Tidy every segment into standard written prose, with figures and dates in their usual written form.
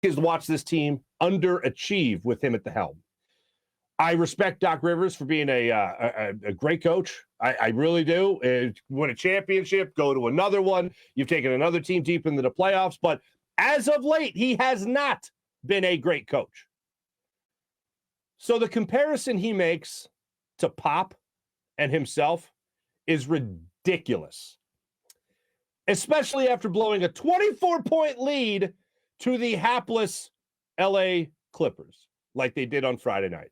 is watch this team underachieve with him at the helm. I respect Doc Rivers for being a great coach. I really do. Win a championship, go to another one. You've taken another team deep into the playoffs. But as of late, he has not been a great coach. So the comparison he makes to Pop and himself is ridiculous, especially after blowing a 24-point lead to the hapless LA Clippers like they did on Friday night.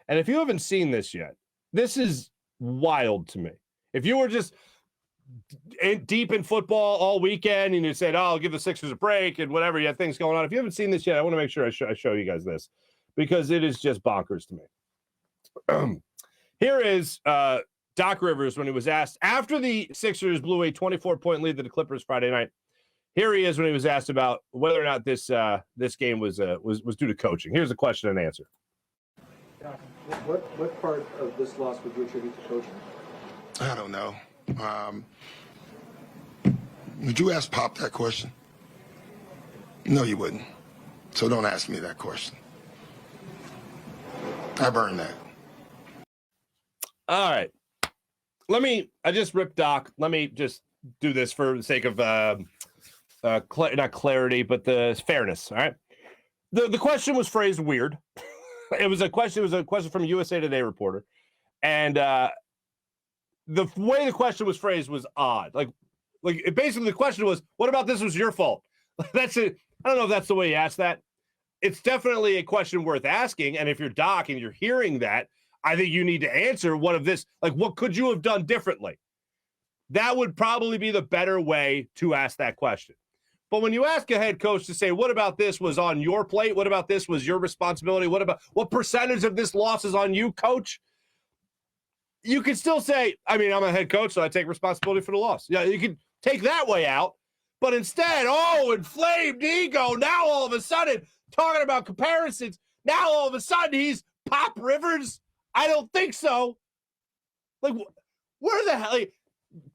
And if you haven't seen this yet, this is wild to me. If you were just deep in football all weekend and you said, oh, I'll give the Sixers a break and whatever, you have things going on. If you haven't seen this yet, I want to make sure I show you guys this because it is just bonkers to me. Here is Doc Rivers when he was asked after the Sixers blew a 24-point lead to the Clippers Friday night. Here he is when he was asked about whether or not this game was due to coaching. Here's the question and answer. What part of this loss would you attribute to coaching? I don't know. Would you ask Pop that question? No, you wouldn't. So don't ask me that question. I've earned that. All right. I just ripped Doc. Let me just do this for the sake of not clarity, but the fairness. All right. The question was phrased weird. It was a question from a USA Today reporter. And the way the question was phrased was odd. Basically the question was, what about this was your fault? That's it. I don't know if that's the way you asked that. It's definitely a question worth asking. And if you're Doc and you're hearing that, I think you need to answer what could you have done differently? That would probably be the better way to ask that question. But when you ask a head coach to say, what about this was on your plate? What about this was your responsibility? What percentage of this loss is on you, coach? You can still say, I'm a head coach, so I take responsibility for the loss. Yeah, you can take that way out. But instead, inflamed ego. Now all of a sudden, talking about comparisons. Now all of a sudden, he's Pop Rivers. I don't think so. Where the hell?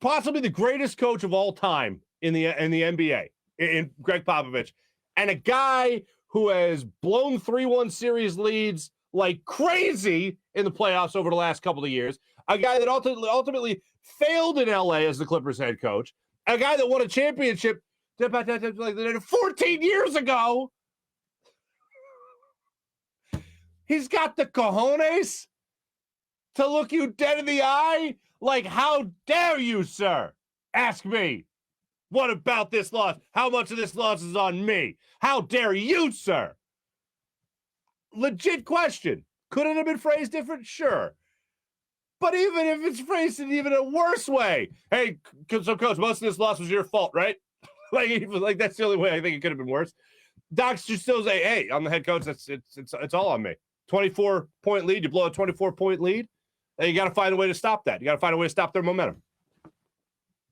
Possibly the greatest coach of all time in the NBA, in Gregg Poppovich, and a guy who has blown 3-1 series leads like crazy in the playoffs over the last couple of years. A guy that ultimately failed in LA as the Clippers head coach. A guy that won a championship 14 years ago. He's got the cojones to look you dead in the eye? How dare you, sir? Ask me. What about this loss? How much of this loss is on me? How dare you, sir? Legit question. Could it have been phrased different? Sure. But even if it's phrased in even a worse way, hey, so coach, most of this loss was your fault, right? That's the only way I think it could have been worse. Doc's just still say, hey, I'm the head coach. It's all on me. 24-point lead. You blow a 24-point lead. And you got to find a way to stop that. You got to find a way to stop their momentum.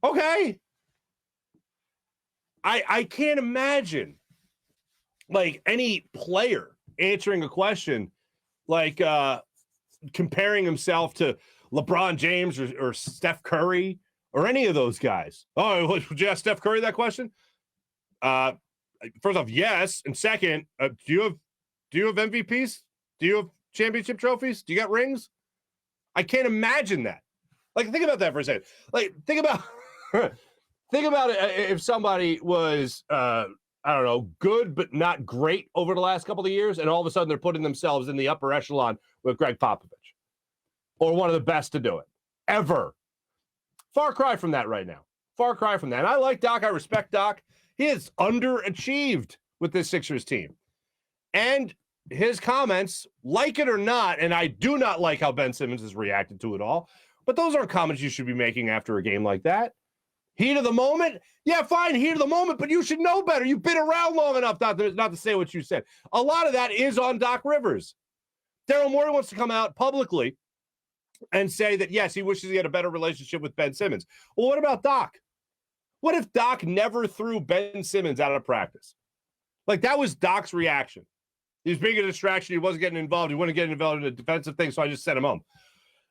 Okay. I can't imagine any player answering a question comparing himself to LeBron James or Steph Curry or any of those guys. Oh, would you ask Steph Curry that question? First off, yes. And second, do you have MVPs? Do you have championship trophies? Do you got rings? I can't imagine that. Think about that for a second. Think about it if somebody was, good but not great over the last couple of years, and all of a sudden they're putting themselves in the upper echelon with Gregg Poppovich, or one of the best to do it ever. Far cry from that right now. Far cry from that. And I like Doc. I respect Doc. He has underachieved with this Sixers team. And his comments, like it or not, and I do not like how Ben Simmons has reacted to it all, but those aren't comments you should be making after a game like that. Heat of the moment? Yeah, fine, heat of the moment, but you should know better. You've been around long enough not to say what you said. A lot of that is on Doc Rivers. Daryl Morey wants to come out publicly and say that, yes, he wishes he had a better relationship with Ben Simmons. Well, what about Doc? What if Doc never threw Ben Simmons out of practice? That was Doc's reaction. He was being a distraction. He wasn't getting involved. He wasn't getting involved in a defensive thing, so I just sent him home.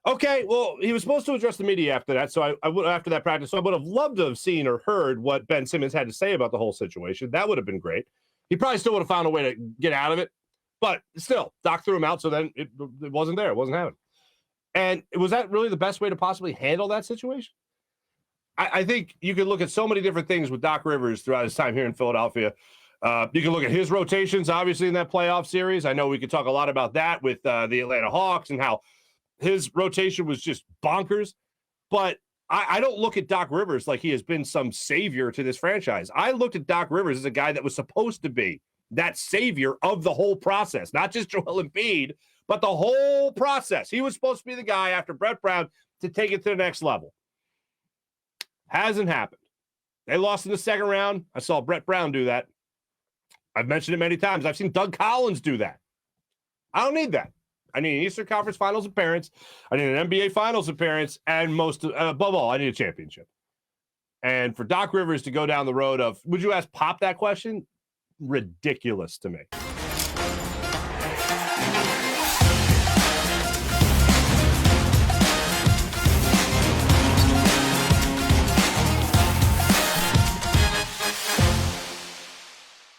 Okay, well, he was supposed to address the media after that, so after that practice, so I would have loved to have seen or heard what Ben Simmons had to say about the whole situation. That would have been great. He probably still would have found a way to get out of it. But still, Doc threw him out, so then it wasn't there. It wasn't happening. And was that really the best way to possibly handle that situation? I think you could look at so many different things with Doc Rivers throughout his time here in Philadelphia. You can look at his rotations, obviously, in that playoff series. I know we could talk a lot about that with the Atlanta Hawks and how his rotation was just bonkers. But I don't look at Doc Rivers like he has been some savior to this franchise. I looked at Doc Rivers as a guy that was supposed to be that savior of the whole process, not just Joel Embiid, but the whole process. He was supposed to be the guy after Brett Brown to take it to the next level. Hasn't happened. They lost in the second round. I saw Brett Brown do that. I've mentioned it many times. I've seen Doug Collins do that. I don't need that. I need an Eastern Conference Finals appearance. I need an NBA Finals appearance. And above all, I need a championship. And for Doc Rivers to go down the road of, would you ask Pop that question? Ridiculous to me.